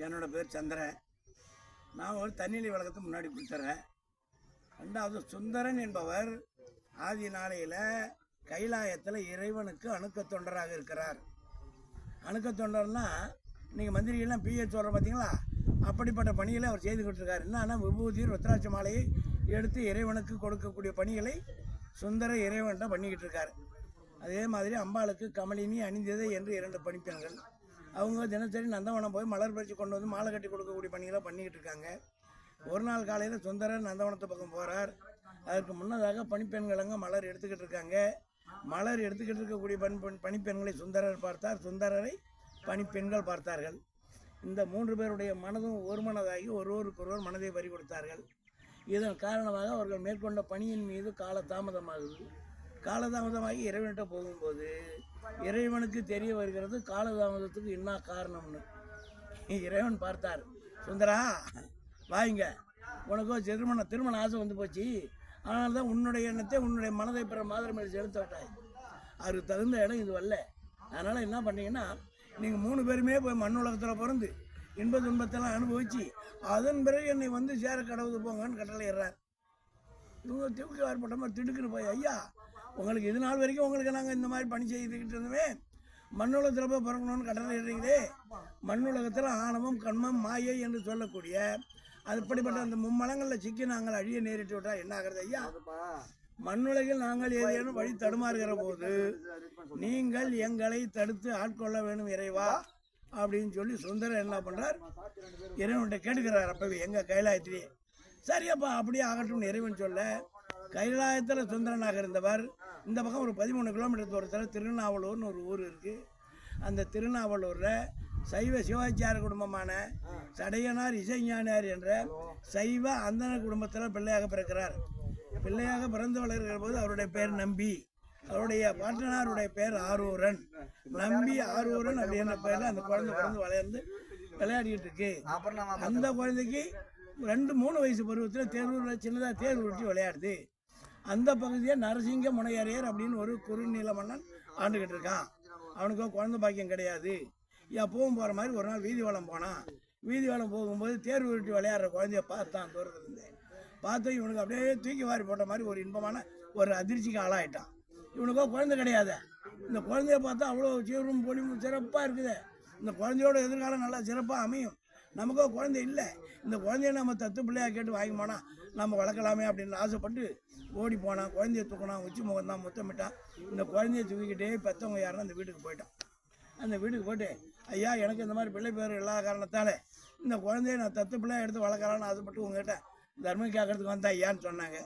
என்னோடய பேர் சந்திரன். நான் ஒரு தண்ணீர் வழக்கத்தை முன்னாடி கொடுத்துறேன். ரெண்டாவது சுந்தரன் என்பவர் ஆதி நாளையில் கைலாயத்தில் இறைவனுக்கு அணுக்க தொண்டராக இருக்கிறார். அணுக்க தொண்டர்னா நீங்கள் மந்திரிகள்லாம் பிஹெச் சொல்கிற பார்த்தீங்களா, அப்படிப்பட்ட பணிகளை அவர் செய்து கொடுத்துருக்காரு. என்னன்னா விபூதி ருத்ராட்ச மாலையை எடுத்து இறைவனுக்கு கொடுக்கக்கூடிய பணிகளை சுந்தர இறைவன்கிட்ட பண்ணிக்கிட்டு இருக்காரு. அதே மாதிரி அம்பாளுக்கு கமலினி அணிந்தது என்று 2 பணிப்பெண்கள். அவங்க தினசரி நந்தவனம் போய் மலர் பறித்து கொண்டு வந்து மாலை கட்டி கொடுக்கக்கூடிய பணிகளை பண்ணிக்கிட்டு இருக்காங்க. ஒரு நாள் காலையில் சுந்தரர் நந்தவனத்து பக்கம் போகிறார். அதற்கு முன்னதாக பணிப்பெண்கள் அங்கே மலர் எடுத்துக்கிட்டு இருக்காங்க. மலர் எடுத்துக்கிட்டு இருக்கக்கூடிய பணிப்பெண்களை சுந்தரர் பார்த்தார். சுந்தரரை பணிப்பெண்கள் பார்த்தார்கள். இந்த 3 பேருடைய மனதும் ஒரு மனதாகி ஒருவருக்கொருவர் மனதை பறி கொடுத்தார்கள். இதன் காரணமாக அவர்கள் மேற்கொண்ட பணியின் மீது காலதாமதமாகுது. காலதாமதமாகி இறைவன்கிட்ட போகும்போது இறைவனுக்கு தெரிய வருகிறது காலதாமதத்துக்கு என்ன காரணம்னு. இறைவன் பார்த்தார், சுந்தரா வாங்க, உனக்கோ திருமண ஆசை வந்து போச்சு. ஆனால் தான் உன்னுடைய எண்ணத்தை உன்னுடைய மனதை பெற மாதிரி மேலே செலுத்த விட்டாய். அதுக்கு தகுந்த இடம் இது வரல. அதனால் என்ன பண்ணீங்கன்னா, நீங்கள் 3 பேருமே போய் மண் உலகத்தில் பிறந்து இன்ப துன்பத்தெல்லாம் அனுபவிச்சு அதன் பிறகு என்னை வந்து சேர கடவுது போங்கன்னு கட்டளையிடுறார். இவங்க தூக்கி வார்பட்ட மாதிரி திடுக்குன்னு போய், ஐயா உங்களுக்கு இது நாள் வரைக்கும் உங்களுக்கு நாங்கள் இந்த மாதிரி பணி செய்துக்கிட்டு இருந்தோமே, மண்ணுலகத்தில் போய் பிறக்கணும்னு கட்டளை இடுறீங்களே. மண்ணுலகத்தில் ஆணவம் கண்மம் மாயை என்று சொல்லக்கூடிய அதுபடிப்பட்ட அந்த மும்மலங்களில் சிக்கி நாங்கள் அழிய நேரிட்டு விட்டால் என்ன ஆகிறது ஐயா? மண்ணுலகில் நாங்கள் ஏதேனும் வழி தடுமாறுகிற போது நீங்கள் எங்களை தடுத்து ஆட்கொள்ள வேணும் இறைவா அப்படின்னு சொல்லி சுந்தரர் என்ன பண்ணுறார், இறைவன்கிட்ட கேட்டுக்கிறார். அப்பவே எங்கள் கைலாயத்திலேயே சரியப்பா அப்படியே ஆகட்டும்னு இறைவன் சொல்ல, கைலாயத்தில் சுந்தரனாக இருந்தவர் இந்த பக்கம் ஒரு 13 கிலோமீட்டர் தூரத்தில் திருநாவலூர்னு ஒரு ஊர் இருக்குது. அந்த திருநாவலூரில் சைவ சிவாச்சார குடும்பமான சடையனார் இசைஞானியார் என்ற சைவ அந்தன குடும்பத்தில் பிள்ளையாக பிறக்கிறார். பிள்ளையாக பிறந்து வளர்கிற போது அவருடைய பேர் நம்பி, அவருடைய பாட்டனாருடைய பேர் ஆரூரன். நம்பி ஆரூரன் அப்படின்ற பேரில் அந்த குழந்தை பிறந்து வளர்ந்து விளையாடிக்கிட்டு இருக்கு. அந்த குழந்தைக்கு 2-3 வயசு பருவத்தில் தேர்வூரில் சின்னதாக தேர் உருட்டி விளையாடுது. அந்த பகுதியை நரசிங்க முனையரையர் அப்படின்னு ஒரு குறுநில மன்னன் ஆண்டுகிட்டு இருக்கான். அவனுக்கோ குழந்தை பாக்கியம் கிடையாது. எப்பவும் போகிற மாதிரி ஒரு நாள் வீதி வளம் போனான். வீதி வளம் போகும்போது தேர் உருட்டி விளையாடுற குழந்தைய பார்த்தான். தூரத்தில் இருந்தேன் பார்த்து இவனுக்கு அப்படியே தூக்கி வாரி போட்ட மாதிரி ஒரு இன்பமான ஒரு அதிர்ச்சிக்கு ஆளாயிட்டான். இவனுக்கோ குழந்தை கிடையாது. இந்த குழந்தைய பார்த்தா அவ்வளோ சீரும் பொலிவும் சிறப்பாக இருக்குது. இந்த குழந்தையோட எதிர்காலம் நல்லா சிறப்பாக அமையும். நமக்கோ குழந்தை இல்லை. இந்த குழந்தைய நம்ம தத்து பிள்ளையாக கேட்டு வாங்கி போனால் நம்ம வளர்க்கலாமே அப்படின்னு ஆசைப்பட்டு ஓடி போனான். குழந்தைய தூக்கினான். உச்சி முகம் தான் முத்தமிட்டான். இந்த குழந்தைய தூக்கிக்கிட்டே பெற்றவங்க யாருன்னா அந்த வீட்டுக்கு போயிட்டான். அந்த வீட்டுக்கு போய்ட்டு, ஐயா எனக்கு இந்த மாதிரி பிள்ளை பேர் இல்லாத காரணத்தால் இந்த குழந்தைய நான் தத்து பிள்ளையாக எடுத்து வளர்க்கலான்னு ஆசைப்பட்டு உங்கள்கிட்ட தர்மம் கேட்கறதுக்கு வந்தா ஐயான்னு சொன்னாங்க.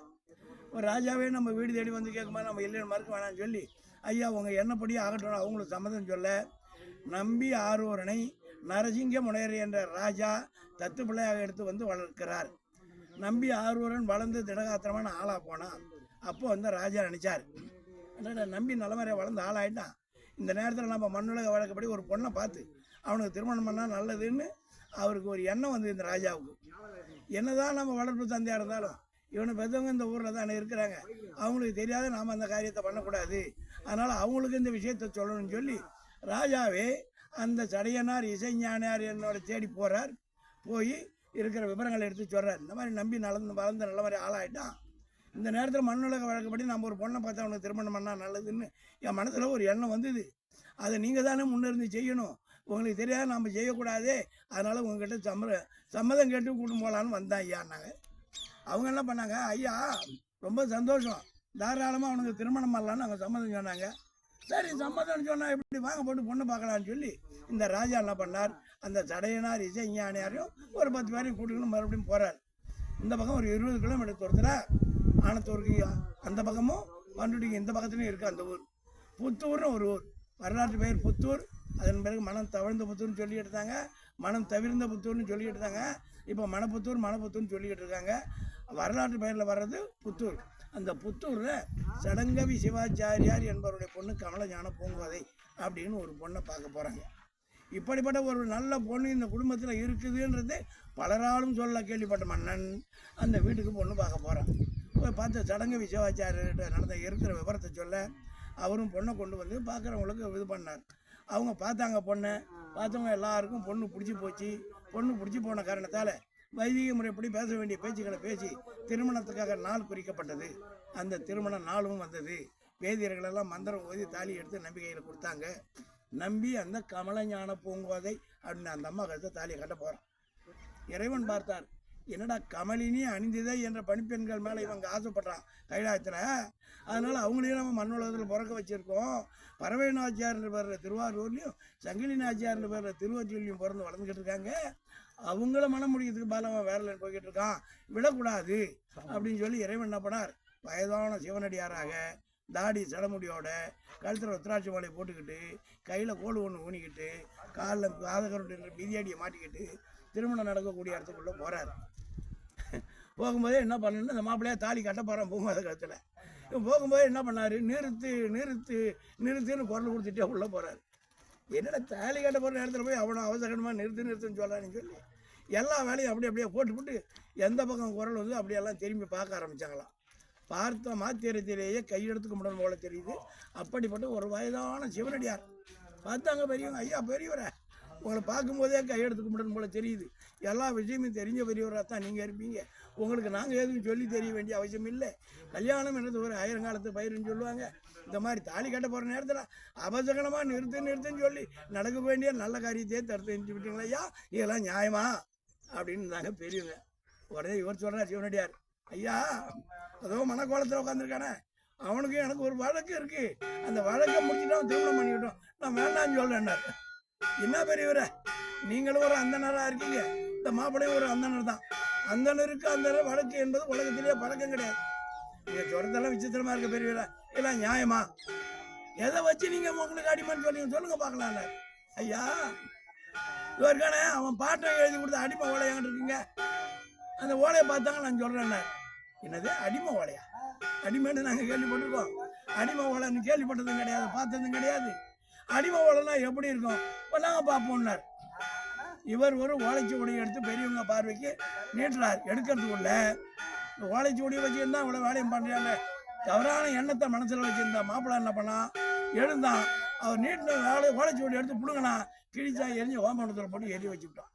ஒரு ராஜாவே நம்ம வீடு தேடி வந்து கேட்கும்போது நம்ம இல்லைன்னு மறுக்க வேணாம்னு சொல்லி, ஐயா உங்கள் எண்ணப்படியே ஆகட்டும் அவங்களுக்கு சம்மதம் சொல்ல நம்பி ஆரூரனை நரசிங்க முனையர் என்ற ராஜா தத்து பிள்ளையாக எடுத்து வந்து வளர்க்கிறார். நம்பி ஆரூரன் வளர்ந்து திடகாத்திரமான ஆளாக போனான். அப்போ வந்து ராஜா நினைச்சார், நம்பி நல்ல வளர்ந்து ஆளாயிட்டான். இந்த நேரத்தில் நம்ம மண்ணுலக வழக்கப்படி ஒரு பொண்ணை பார்த்து அவனுக்கு திருமணம் பண்ணால் நல்லதுன்னு அவருக்கு ஒரு எண்ணம் வந்து இந்த ராஜாவுக்கு. என்னதான் நம்ம வளர்ப்பு தந்தையாக இருந்தாலும் இவனை பெற்றவங்க இந்த ஊரில் தான் இருக்கிறாங்க, அவங்களுக்கு தெரியாத நாம் அந்த காரியத்தை பண்ணக்கூடாது, அதனால் அவங்களுக்கு இந்த விஷயத்தை சொல்லணும்னு சொல்லி ராஜாவே அந்த சடையனார் இசைஞானியார் என்னோட தேடி போகிறார். போய் இருக்கிற விவரங்களை எடுத்து சொல்கிறார். இந்த மாதிரி நம்பி வளர்ந்து நல்ல மாதிரி ஆளாயிட்டான். இந்த நேரத்தில் மண்ணுலக வழக்கப்படி நம்ம ஒரு பொண்ணை பார்த்து அவனுக்கு திருமணம் பண்ணால் நல்லதுன்னு என் மனசில் ஒரு எண்ணம் வந்தது. அதை நீங்கள் தானே முன்னிருந்து செய்யணும், உங்களுக்கு தெரியாது நம்ம செய்யக்கூடாதே, அதனால் உங்ககிட்ட சம்மதம் கேட்டு கூட்டு போகலான்னு வந்தான் ஐயான்னாங்க. அவங்க என்ன பண்ணாங்க, ஐயா ரொம்ப சந்தோஷம், தாராளமாக அவனுக்கு திருமணம் பண்ணலான்னு அவங்க சம்மதம் சொன்னாங்க. சரி சம்மதம்னு சொன்னால் எப்படி வாங்க போட்டு பொண்ணு பார்க்கலான்னு சொல்லி இந்த ராஜா என்ன பண்ணார், அந்த சடையனார் இசைஞானியாரையும் ஒரு 10 பேரையும் கூட்டுக்கணும் மறுபடியும் போகிறார். இந்த பக்கம் ஒரு 20 கிலோமீட்டர் தூரத்தில் ஆனத்தூருக்கு அந்த பக்கமும் பண்டுட்டிக்கு இந்த பக்கத்துலையும் இருக்குது அந்த ஊர். புத்தூர்னு ஒரு ஊர், வரலாற்று பெயர் புத்தூர். அதன் பிறகு மனம் தவிர்ந்த புத்தூர்னு சொல்லி எடுத்தாங்க, மனம் தவிர்ந்த புத்தூர்னு சொல்லி எடுத்தாங்க. இப்போ மணப்புத்தூர்னு சொல்லிக்கிட்டு இருக்காங்க. வரலாற்று பெயரில் வர்றது புத்தூர். அந்த புத்தூரில் சடங்கவி சிவாச்சாரியார் என்பவருடைய பொண்ணு கமலஞான பூங்கோதை அப்படின்னு ஒரு பொண்ணை பார்க்க போகிறாங்க. இப்படிப்பட்ட ஒரு நல்ல பொண்ணு இந்த குடும்பத்தில் இருக்குதுன்றது பலராலும் சொல்ல கேள்விப்பட்ட மன்னன் அந்த வீட்டுக்கு பொண்ணு பார்க்க போகிறான். போய் பார்த்து சடங்கவி சிவாச்சாரியர்கிட்ட நடந்த இருக்கிற விவரத்தை சொல்ல அவரும் பொண்ணை கொண்டு வந்து பார்க்குறவங்களுக்கு இது பண்ணார். அவங்க பார்த்தாங்க பொண்ணை. பார்த்தவங்க எல்லாருக்கும் பொண்ணு பிடிச்சி போச்சு. பொண்ணு பிடிச்சி போன காரணத்தால் வைதிக முறைப்படி பேச வேண்டிய பேச்சுக்களை பேசி திருமணத்துக்காக நாள் குறிக்கப்பட்டது. அந்த திருமண நாளும் வந்தது. வேதியர்களெல்லாம் மந்திரம் ஓதி தாலி எடுத்து நம்பிக்கையில் கொடுத்தாங்க. நம்பி அந்த கமலஞான பூங்கோதை அப்படின்னு அந்த அம்மா கருத்தை தாலியை கட்ட போகிறான். இறைவன் பார்த்தார், என்னடா கமலினி அணிந்ததை என்ற பணிப்பெண்கள் மேலே இவங்க ஆசைப்படுறான் கைலாயத்தில். அதனால் அவங்களையும் நம்ம மண்ணுலகத்தில் பிறக்க வச்சுருக்கோம். பறவை நாச்சியார்ன்ற பேரில் திருவாரூர்லையும் சங்கிலி நாச்சியார்ன்ற பேரில் திருவொற்றிலையும் பிறந்து வளர்ந்துக்கிட்டு இருக்காங்க. அவங்கள மனம் முடிக்கிறதுக்கு பாலவன் வேறலன்னு போய்கிட்டு இருக்கான், விடக்கூடாது அப்படின்னு சொல்லி இறைவன் என்ன பண்ணார், வயதான சிவனடியாராக தாடி சடமுடியோட கழுத்தில் உத்திராட்சி மாலையை போட்டுக்கிட்டு கையில் கோடு ஒன்று ஊனிக்கிட்டு காலில் பாதகருடைய மிதியடியை மாட்டிக்கிட்டு திருமணம் நடக்கக்கூடிய இடத்துக்குள்ளே போகிறார். போகும்போதே என்ன பண்ணணுன்னு இந்த மாப்பிள்ளையா தாலி கட்ட போகிறான் பூமாத கழுத்தில். இவன் போகும்போது என்ன பண்ணார், நிறுத்து நிறுத்து நிறுத்துன்னு குரல் கொடுத்துட்டே உள்ளே போகிறார். என்னடா தாலி கட்ட போகிற இடத்துல போய் அவனை அவசரமாக நிறுத்து நிறுத்துன்னு சொல்கிறான்னு சொல்லி எல்லா வேலையும் அப்படியே போட்டு எந்த பக்கம் குரல் வந்து அப்படியெல்லாம் திரும்பி பார்க்க ஆரம்பித்தாங்களாம். பார்த்த மாத்திரத்திலேயே கையெடுத்து கும்பிடணும் போல தெரியுது. அப்படிப்பட்ட ஒரு வயதான சிவனடியார் பார்த்தாங்க பெரியவங்க. ஐயா பெரியவரை உங்களை பார்க்கும்போதே கையெடுத்து கும்பிடணும் போல தெரியுது. எல்லா விஷயமும் தெரிஞ்ச பெரியவராக தான் நீங்கள் இருப்பீங்க. உங்களுக்கு நாங்கள் எதுவும் சொல்லி தெரிய வேண்டிய அவசியம் இல்லை. கல்யாணம் என்னது ஒரு ஆயிரங்காலத்து பயிருன்னு சொல்லுவாங்க. இந்த மாதிரி தாலி கட்ட போகிற நேரத்தில் அபசகனமாக நிறுத்துன்னு சொல்லி நடக்க வேண்டிய நல்ல காரியத்தையே தடுத்து நிறுத்தி விட்டீங்களா ஐயா, இதெல்லாம் நியாயமா அப்படின்னு தாங்க பெரியவங்க. உடனே இவர் சொல்கிறார் சிவனடியார், ஐயா அதோ மனக்கோலத்தில் உட்காந்துருக்கானே அவனுக்கும் எனக்கு ஒரு வழக்கு இருக்குது, அந்த வழக்கை முடிச்சுட்டு அவன் திருமணம் பண்ணிக்கிட்டோம், நான் வேண்டான்னு சொல்லேன்னார். என்ன பெரியவரை, நீங்களும் ஒரு அந்தனராக இருக்கீங்க, இந்த மாப்பிள்ளையும் ஒரு அந்தனர் தான். அந்தனருக்கு அந்தனர் வழக்கு என்பது உலகத்திலேயே பழக்கம் கிடையாது. நீங்கள் சொல்றதெல்லாம் விசித்திரமா இருக்க பெரியவரை, எல்லாம் நியாயமா? எதை வச்சு நீங்கள் உங்களுக்கு அடிமைன்னு சொல்லுங்க பார்க்கலாம். ஐயா இவருக்கானே அவன் பாட்டை எழுதி கொடுத்த அடிமை ஓலை என்கிட்ட இருக்குங்க, அந்த ஓலையை பார்த்தாங்க நான் சொல்கிறேன். என்னது அடிமை ஓலையா? அடிமைன்னு நாங்கள் கேள்விப்பட்டிருக்கோம், அடிமை ஓலைன்னு கேள்விப்பட்டதும் கிடையாது, பார்த்ததும் கிடையாது. அடிமை ஓலைன்னா எப்படி இருக்கும் இப்போ நாங்கள் பார்ப்போம்னார். இவர் ஒரு ஓலைச்சுவடியை எடுத்து பெரியவங்க பார்வைக்கு நீட்டுறார். எடுக்கிறதுக்குள்ள இந்த ஓலைச்சுவடியை வச்சுருந்தா இவ்வளோ வேலையும் பண்ணுறாங்க. தவறான எண்ணத்தை மனசில் வச்சுருந்தா மாப்பிள்ளை என்ன பண்ணா, எழுந்தான். அவர் நீட்டின ஓலைச்சுவடி எடுத்து பிடுங்கினா, கிழிச்சா எரிஞ்சு ஓமண்டத்தில் போட்டு எரி வச்சுக்கிட்டான்.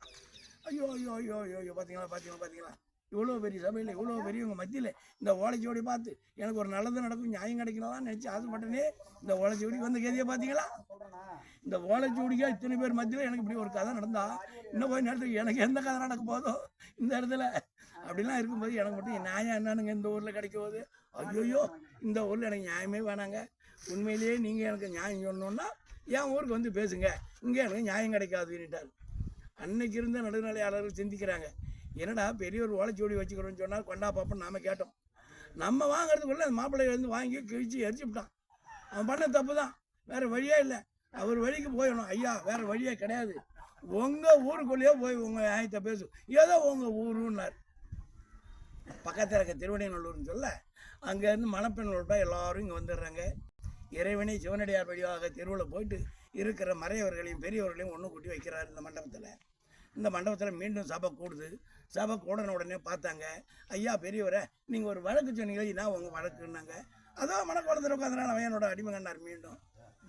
ஐயோ ஐயோ ஐயோ ஐயோ பார்த்தீங்களா இவ்வளோ பெரிய சபையில் இவ்வளோ பெரியவங்க மத்தியில் இந்த ஓலைச்சுவடி பார்த்து எனக்கு ஒரு நல்லது நடக்கும், நியாயம் கிடைக்கணும் நினச்சி ஆசைப்பட்டனே. இந்த ஓலைச்சுவடி வந்து கதையை பார்த்தீங்களா? இந்த ஓலைச்சுவடிக்கா இத்தனை பேர் மத்தியில் எனக்கு இப்படி ஒரு கதை நடந்தா இன்னும் போய் நேரத்துக்கு எனக்கு எந்த கதை நடக்க போதோ இந்த இடத்துல அப்படிலாம் இருக்கும்போது எனக்கு மட்டும் நியாயம் என்னன்னுங்க இந்த ஊரில் கிடைக்க போகுது. ஐயோயோ இந்த ஊரில் எனக்கு நியாயமே வேணாங்க. உண்மையிலேயே நீங்கள் எனக்கு நியாயம் சொல்லணுன்னா என் ஊருக்கு வந்து பேசுங்க, இங்கே எனக்கு நியாயம் கிடைக்காதுன்னுட்டார். அன்னைக்கு இருந்த நடுநிலையாளர்கள் சிந்திக்கிறாங்க, என்னடா பெரிய ஒரு ஓலைச்சுவடி வச்சுக்கிறோன்னு சொன்னால் கொண்டா பாப்பன்னு நாம் கேட்டோம். நம்ம வாங்கிறதுக்குள்ளே அந்த மாப்பிள்ளையை வந்து வாங்கி கிழிச்சு எரிச்சு விட்டான். அவன் பண்ண தப்பு தான், வேறு வழியே இல்லை. அவர் வழிக்கு போயிடணும். ஐயா வேறு வழியே கிடையாது, உங்கள் ஊருக்குள்ளேயே போய் உங்கள் நியாயத்தை பேசும், ஏதோ உங்கள் ஊருன்னார். பக்கத்தில் இருக்க திருவடிநல்லூர்னு சொல்ல அங்கேருந்து மணப்பெண்களோட எல்லோரும் இங்கே வந்துடுறாங்க. இறைவனை சிவனடியார் வழியாக தெருவில் போயிட்டு இருக்கிற மறையவர்களையும் பெரியவர்களையும் ஒன்று கூட்டி வைக்கிறார் இந்த மண்டபத்தில். இந்த மண்டபத்தில் மீண்டும் சபை கூடுது. சபை கூடன உடனே பார்த்தாங்க, ஐயா பெரியவரை நீங்கள் ஒரு வழக்கு சொன்னீங்களே, நான் உங்கள் வழக்குன்னாங்க. அதான் மனக்குளத்தில் உட்காந்துனால அவன் என்னோட அடிமை கண்டார். மீண்டும்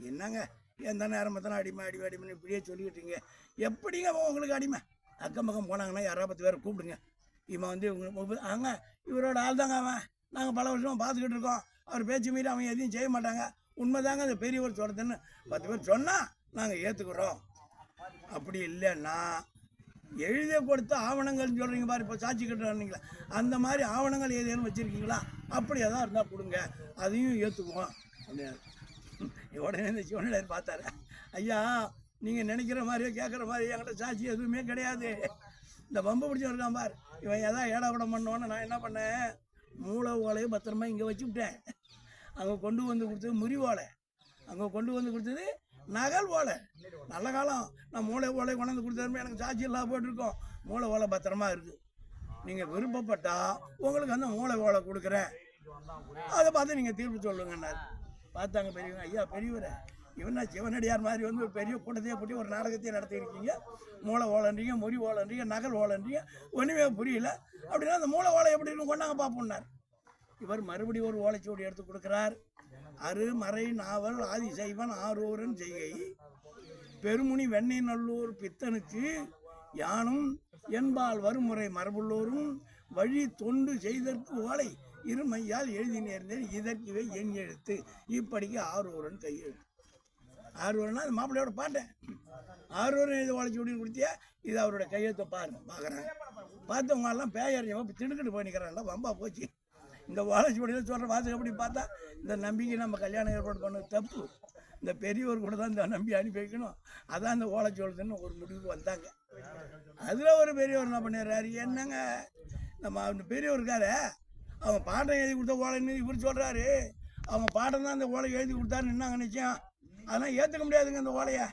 என்னங்க எந்த நேரம் பார்த்தா அடிமைன்னு இப்படியே சொல்லிக்கிட்டீங்க, எப்படிங்க அவன் உங்களுக்கு அடிமை? அக்கம் பக்கம் போனாங்கன்னா யாராவது 10 பேரை கூப்பிடுங்க, இவன் வந்து இவங்க இவரோட ஆள் தாங்க அவன், நாங்கள் பல வருஷமாக பார்த்துக்கிட்டு இருக்கோம், அவர் பேச்சு மீறி அவன் எதையும் செய்ய மாட்டாங்க, உண்மைதாங்க அந்த பெரியவர் சொல்கிறதுன்னு 10 பேர் சொன்னால் நாங்கள் ஏற்றுக்குறோம். அப்படி இல்லைன்னா எழுதி கொடுத்த ஆவணங்கள்னு சொல்கிறீங்க பாரு, இப்போ சாட்சி கட்டுறீங்களா, அந்த மாதிரி ஆவணங்கள் ஏதேனும் வச்சுருக்கீங்களா, அப்படி எதாவது இருந்தால் கொடுங்க, அதையும் ஏற்றுக்குவோம் அப்படின்னு. உடனே இந்த சிவனடியார் பார்த்தாரு, ஐயா நீங்கள் நினைக்கிற மாதிரியே கேட்குற மாதிரி என்கிட்ட சாட்சி எதுவுமே கிடையாது. இந்த பம்பு பிடிச்சி இருக்கான் பார், இவன் எதாவது ஏடாவிடம் பண்ணோன்னு நான் என்ன பண்ணேன், மூளை ஓலையை பத்திரமா இங்கே வச்சுவிட்டேன். அங்கே கொண்டு வந்து கொடுத்தது முறி ஓலை, அங்கே கொண்டு வந்து கொடுத்தது நகல் ஓலை. நல்ல காலம் நான் மூளை ஓலை கொண்டாந்து கொடுத்ததுமே எனக்கு சாட்சி எல்லாம் போட்டிருக்கோம், மூளை ஓலை பத்திரமா இருக்குது. நீங்கள் விருப்பப்பட்டால் உங்களுக்கு அந்த மூளை ஓலை கொடுக்குறேன், அதை பார்த்து நீங்கள் தீர்ப்பு சொல்லுங்கன்னார். பார்த்தாங்க பெரியவங்க, ஐயா பெரியவரை இவனா சிவனடியார் மாதிரி வந்து ஒரு பெரிய கூட்டத்தையே போட்டி ஒரு நாடகத்தையே நடத்திருக்கீங்க, மூளை ஓலைன்றீங்க, முறி ஓலைன்றீங்க, நகல் ஓலைன்றீங்க, ஒன்றுமே புரியல. அப்படின்னா அந்த மூளை ஓலை எப்படி இருக்கும் கொண்டாங்க பார்ப்போம்னார். இவர் மறுபடியும் ஒரு ஓலைச்சுவடி எடுத்து கொடுக்குறார். அரு மறை நாவல் ஆதிசைவன் ஆரூரன் செய்கை பெருமுனி வெண்ணெய் நல்லூர் பித்தனுக்கு யானும் என்பால் வருமுறை மரபுள்ளோரும் வழி தொண்டு செய்தற்கு ஓலை இருமையால் எழுதி நேர்ந்தேன் இதற்குவே என் எழுத்து இப்படிக்கு ஆரூரன் கையெழுத்து. ஆரூரன்னா அது மாப்பிள்ளையோட பாட்டேன். ஆரூரன் எழுத ஓலைச்சுவடின்னு கொடுத்தியா, இது அவரோட கையெழுத்தை பாருங்க. பார்க்குறாங்க, பார்த்தவங்க எல்லாம் பேயறிஞ்சவங்க திடுக்கிட்டு போய் நிற்கிறாங்களா, வம்பா போச்சு. இந்த ஓலைச்சுவடியில் சொல்கிற வாசகம் எப்படி பார்த்தா இந்த நம்பிக்கை நம்ம கல்யாணம் ஏற்பாடு பண்ணது தப்பு, இந்த பெரியவர் கூட தான் இந்த நம்பி அனுப்பி வைக்கணும், அதான் இந்த ஓலைச்சுவடுதுன்னு ஒரு முடிவுக்கு வந்தாங்க. அதில் ஒரு பெரியவர் என்ன பண்ணிடுறாரு, என்னங்க நம்ம அந்த பெரியவர் இருக்காரு, அவங்க பாட்டம் எழுதி கொடுத்த ஓலைன்னு இவர் சொல்கிறாரு, அவங்க பாட்டம் தான் அந்த ஓலை எழுதி கொடுத்தாருன்னு என்னங்க நிச்சயம், அதெல்லாம் ஏற்றுக்க முடியாதுங்க. அந்த ஓலையை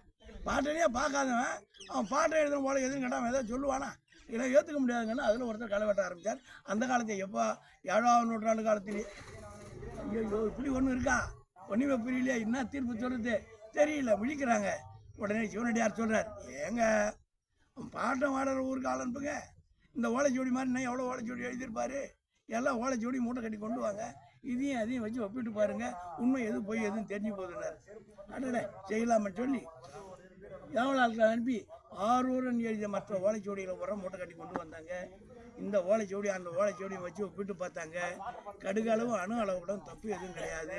பாட்டனையே பார்க்காதவன் அவன் பாட்டம் எழுதுன ஓலை எதுன்னு கேட்டால் ஏதாவது சொல்லுவானா, இதெல்லாம் ஏற்றுக்க முடியாதுங்கன்னா அதில் ஒருத்தர் களை வெட்ட ஆரம்பித்தார். அந்த காலத்தை எப்போ 7ஆம் நூற்றாண்டு காலத்திலே ஐயோ இப்படி ஒன்று இருக்கா, ஒன்றுமே புரியலையா, என்ன தீர்ப்பு சொல்கிறது தெரியல, விழிக்கிறாங்க. உடனே சிவனடியார் சொல்கிறார், ஏங்க பாட்டம் வாடுற ஊருக்கு ஆள் அனுப்புங்க, இந்த ஓலைச்சுவடி மாதிரி இன்னும் எவ்வளோ ஓலைச்சுவடி எழுதியிருப்பார், எல்லாம் ஓலைச்சுவடி மூட்டை கட்டி கொண்டு வாங்க, இதையும் அதையும் வச்சு ஒப்பிட்டு பாருங்கள், உண்மை எது போய் எதுவும் தெரிஞ்சு போகுதுன்னார். அடடே செய்யலாமன்னு சொல்லி எவ்வளோ ஆட்கள் அனுப்பி ஆரூரன் எழுதிய மற்ற ஓலைச்சுவடியில் உரம் மூட்டை கட்டி கொண்டு வந்தாங்க. இந்த ஓலைச்சுவடி அந்த ஓலைச்சுவடியை வச்சு ஒப்பிட்டு பார்த்தாங்க. கடுகளவு அணு அளவு கூட தப்பு எதுவும் கிடையாது,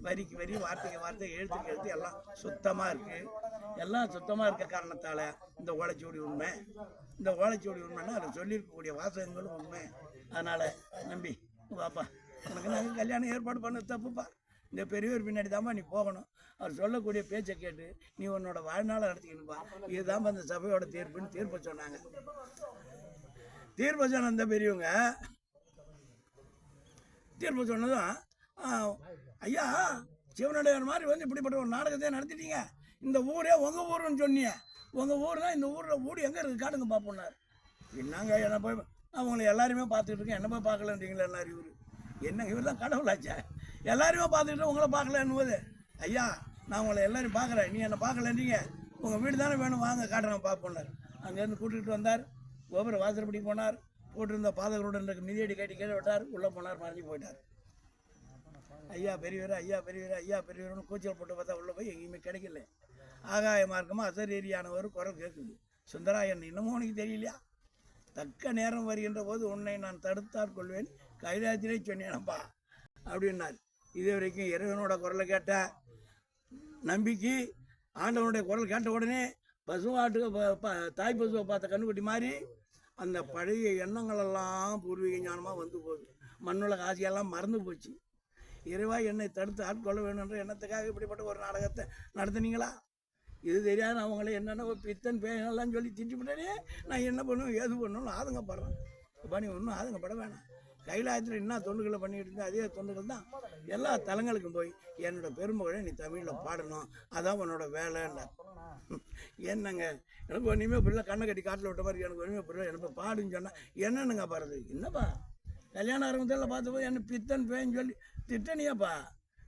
வரிக்கு வரி வார்த்தைக்கு வார்த்தை எழுத்துக்கு எழுத்து எல்லாம் சுத்தமாக இருக்குது. எல்லாம் சுத்தமாக இருக்க காரணத்தால் இந்த ஓலைச்சுவடி உண்மை, இந்த ஓலைச்சுவடி உண்மைன்னா அதில் சொல்லியிருக்கக்கூடிய வாசகங்களும் உண்மை. அதனால் நம்பி வாப்பா, உனக்கு நாங்கள் கல்யாணம் ஏற்பாடு பண்ண தப்புப்பா, இந்த பெரியவர் பின்னாடி தான்ப்பா நீ போகணும், அவர் சொல்லக்கூடிய பேச்சை கேட்டு நீ உன்னோட வாழ்நாளை நடத்திக்கணுப்பா, இதுதான் அந்த சபையோட தீர்ப்புன்னு தீர்ப்பை சொன்னாங்க. தீர்ப்பை சொன்ன அந்த பெரியவங்க தீர்ப்பு சொன்னதும், ஐயா சிவனடையார் மாதிரி வந்து இப்படிப்பட்ட ஒரு நாடகத்தை நடத்திட்டீங்க, இந்த ஊரே உங்கள் ஊருன்னு சொன்னீங்க, உங்கள் ஊர் தான் இந்த ஊரில் ஊடு எங்கே இருக்குது காட்டுங்க பார்ப்போம்னார். என்னங்க என்ன போய் அவங்களை எல்லாருமே பார்த்துட்டு இருக்கேன், என்ன போய் பார்க்கலன்றீங்களா எல்லாரும், இவர் என்னங்க இவர் தான் கடவுளாச்சா, எல்லாருமே பார்த்துக்கிட்டு உங்களை பார்க்கலன்னும்போது, ஐயா நான் உங்களை எல்லாரும் பார்க்குறேன், நீ என்னை பார்க்கலன்றீங்க, உங்கள் வீடு தானே வேணும், வாங்க காட்டுறேன் பார்ப்போம்னார். அங்கேருந்து கூட்டிகிட்டு வந்தார், கோபுர வாசற்படி போனார், போட்டிருந்த பாதகருடன் இருக்க மிதியடி கட்டி கீழே விட்டார், உள்ளே போனார், மறைஞ்சி போயிட்டார். ஐயா பெரியவர் ஐயா பெரியவர் ஐயா பெரியவர்னு கூச்சல் போட்டு பார்த்தா உள்ளே போய் எங்கேயுமே கிடைக்கல. ஆகாய மார்க்கமாக அசரீரியானவர் குரல் கேட்குது, சுந்தரா என்ன இன்னமும் உனக்கு தெரியலையா, தக்க நேரம் வருகின்ற போது உன்னை நான் தடுத்தாற் கொள்வேன், கைலாயத்திலே சொன்னேனப்பா அப்படின்னார். இது வரைக்கும் இறைவனோட குரலை கேட்ட நம்பிக்கை ஆண்டவனுடைய குரல் கேட்ட உடனே பசுவாட்டுக்கு தாய் பசுவை பார்த்த கண்ணுக்குட்டி மாதிரி அந்த பழைய எண்ணங்களெல்லாம் பூர்வீக ஞானமாக வந்து போகுது, மண்ணுலக ஆசையெல்லாம் மறந்து போச்சு. இறைவா என்னை தடுத்து ஆட்கொள்ள வேணுன்ற எண்ணத்துக்காக இப்படிப்பட்ட ஒரு நாடகத்தை நடத்துனீங்களா, இது தெரியாது அவங்களே என்னென்ன பித்தன் பேனெல்லாம் சொல்லி திட்டிவிட்டனே, நான் என்ன பண்ணுவேன் ஏது பண்ணணும்னு ஆதங்கப்படுறேன். இப்போ நீ ஒன்றும் ஆதங்கப்பட வேணாம், கைலாயத்தில் என்ன தொண்டுகளை பண்ணிட்டு இருந்தேன் அதே தொண்டுகள் தான் எல்லா தலங்களுக்கும் போய் என்னோட பெருமகளை நீ தமிழில் பாடணும், அதான் உன்னோட வேலைன்னா. என்னங்க எனக்கு ஒன்றுமே புரியல, கண்ணை கட்டி காட்டில் விட்ட மாதிரி எனக்கு ஒன்றுமே புரியல, எனக்கு பாடுன்னு சொன்னால் என்னென்னுங்க பாடுறது, என்னப்பா கல்யாண ஆரம்பத்தில் பார்த்து போய் என்ன பித்தன் பேன்னு சொல்லி திட்டனியாப்பா,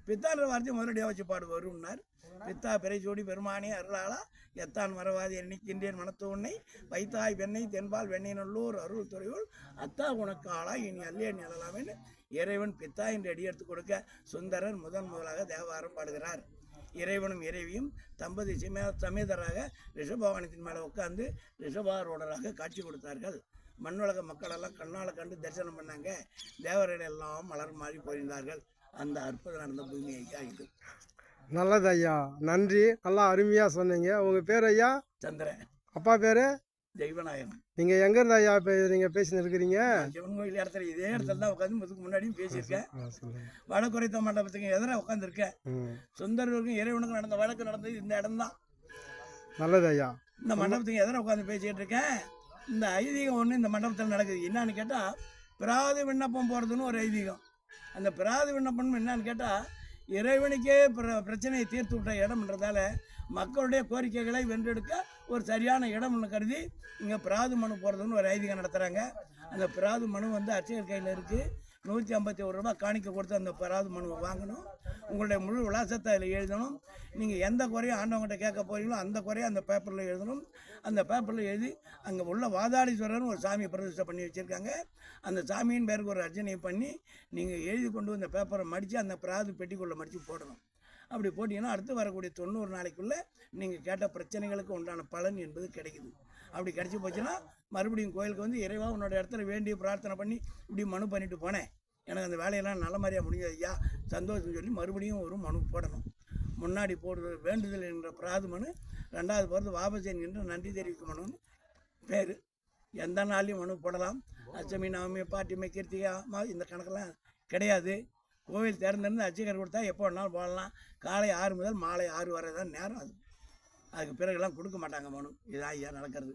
பித்தான்ற வார்த்தையை முதலடியாக வச்சு பாடு வரும்னார். பித்தா பிறை சூடி பெருமானே அருளாளா எத்தான் மறவாதி எண்ணிக்கின்றேன் மனத்து உன்னை வைத்தாய் வெண்ணை தென்பால் வெண்ணெய் நல்லூர் அருள் துறையுள் அத்தா உனக்கு ஆளா இனி அல்லே நிழலாமேன்னு இறைவன் பித்தா என்று அடி எடுத்து கொடுக்க சுந்தரர் முதலாக தேவாரம் பாடுகிறார். இறைவனும் இறைவியும் தம்பதி சமேதராக ரிஷபவாகனத்தின் மேலே உட்கார்ந்து ரிஷபாரோடராக காட்சி கொடுத்தார்கள். மண்ணுலக மக்களெல்லாம் கண்ணால் கண்டு தரிசனம் பண்ணாங்க, தேவர்கள் எல்லாம் மலர் மாறி போயிருந்தார்கள். அந்த அற்புதம் நடந்த பூமி ஐயா இது. நல்லது ஐயா, நன்றி, நல்லா அருமையாக சொன்னீங்க. உங்கள் பேர் ஐயா? சந்திரன். அப்பா பேர்? தெய்வநாயகம். நீங்கள் எங்கேருந்து ஐயா இப்போ நீங்கள் பேசின்னு இருக்கிறீங்க? சிவன் கோயில் இடத்துல இதே இடத்துல தான் உட்காந்து இதுக்கு முன்னாடியும் பேசியிருக்கேன். வடக்குறைத்த மண்டபத்துக்கு எதிராக உட்காந்துருக்கேன். சுந்தரருக்கும் இறைவனுக்கும் நடந்த வழக்கு நடந்தது இந்த இடம் தான். நல்லது ஐயா. இந்த மண்டபத்துக்கு எதிராக உட்காந்து பேசிக்கிட்டு இருக்கேன். இந்த ஐதீகம் ஒன்று இந்த மண்டபத்தில் நடக்குது. என்னான்னு கேட்டால் பிராது விண்ணப்பம் போகிறதுன்னு ஒரு ஐதீகம். அந்த பிராது விண்ணப்பம் என்னன்னு கேட்டால் இறைவனுக்கே பிரச்சனையை தீர்த்து விட்ட இடம்ன்றதால மக்களுடைய கோரிக்கைகளை வென்றெடுக்க ஒரு சரியான இடம் ஒன்று கருதி இங்கே பிராது மனு போகிறதுன்னு ஒரு ஐதீகம் நடத்துகிறாங்க. அந்த பிராது மனு வந்து அர்ச்சகர் கையில் இருக்குது. 151 ரூபா காணிக்க கொடுத்து அந்த பிராது மனுவை வாங்கணும். உங்களுடைய முழு விலாசத்தை அதில் எழுதணும். நீங்கள் எந்த குறையும் ஆண்டவங்கள்ட்ட கேட்க போகிறீங்களோ அந்த குறையை அந்த பேப்பரில் எழுதணும். அந்த பேப்பரில் எழுதி அங்கே உள்ள வாதாடீஸ்வரர்னு ஒரு சாமியை பிரதிஷ்டை பண்ணி வச்சுருக்காங்க. அந்த சாமியின் பேருக்கு ஒரு அர்ச்சனையை பண்ணி நீங்கள் எழுதி கொண்டு அந்த பேப்பரை மடித்து அந்த பிராது பெட்டிக்குள்ளே மடித்து போடணும். அப்படி போட்டிங்கன்னா அடுத்து வரக்கூடிய 90 நாளைக்குள்ளே நீங்கள் கேட்ட பிரச்சனைகளுக்கு உண்டான பலன் என்பது கிடைக்குது. அப்படி கிடச்சி போச்சுன்னா மறுபடியும் கோயிலுக்கு வந்து இறைவா உன்னோட இடத்துல வேண்டி பிரார்த்தனை பண்ணி இப்படி மனு பண்ணிட்டு போனேன், எனக்கு அந்த வேலையெல்லாம் நல்ல மாதிரியாக முடிஞ்சது ஐயா, சந்தோஷம் சொல்லி மறுபடியும் ஒரு மனு போடணும். முன்னாடி போடுறது வேண்டுதல் என்ற பிராது மனு, 2வது போகிறது வாபஸ் என்கின்ற நன்றி தெரிவிக்கும் மனுன்னு பேர். எந்த நாள்லையும் மனு போடலாம். அஷ்டமி, நவமி, பாட்டிமை, கிருத்திகை இந்த கணக்கெல்லாம் கிடையாது. கோவில் திறந்திருந்து அர்ச்சகர் கொடுத்தா எப்போ வேணாலும் போடலாம். காலை 6 முதல் மாலை 6 வரை தான் நேரம். அதுக்கு பிறகுலாம் கொடுக்க மாட்டாங்க மனு. இதான் ஐயா நடக்கிறது.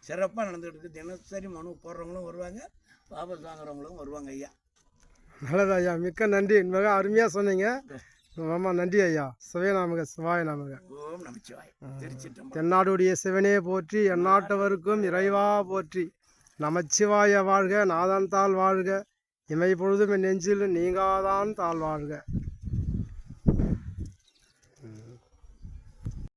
சிறப்பாக நடந்துகிட்டு இருக்குது. தினசரி மனு போடுறவங்களும் வருவாங்க, வாபஸ் வாங்குறவங்களும் வருவாங்க ஐயா. நல்லது ஐயா, மிக்க நன்றி. மிக அருமையாக சொன்னீங்க. ஆமாம், நன்றி ஐயா. சிவநாமக சிவாய நமக. ஓம் நமச்சிவாய். திருச்சிற்றம்பலம். தென்னாடுடைய சிவனே போற்றி, எந்நாட்டவருக்கும் இறைவா போற்றி. நமச்சிவாய வாழ்க, நாதன் தாள் வாழ்க, இமை பொழுதும் என் நெஞ்சில் நீங்காதான் தாழ் வாழ்க.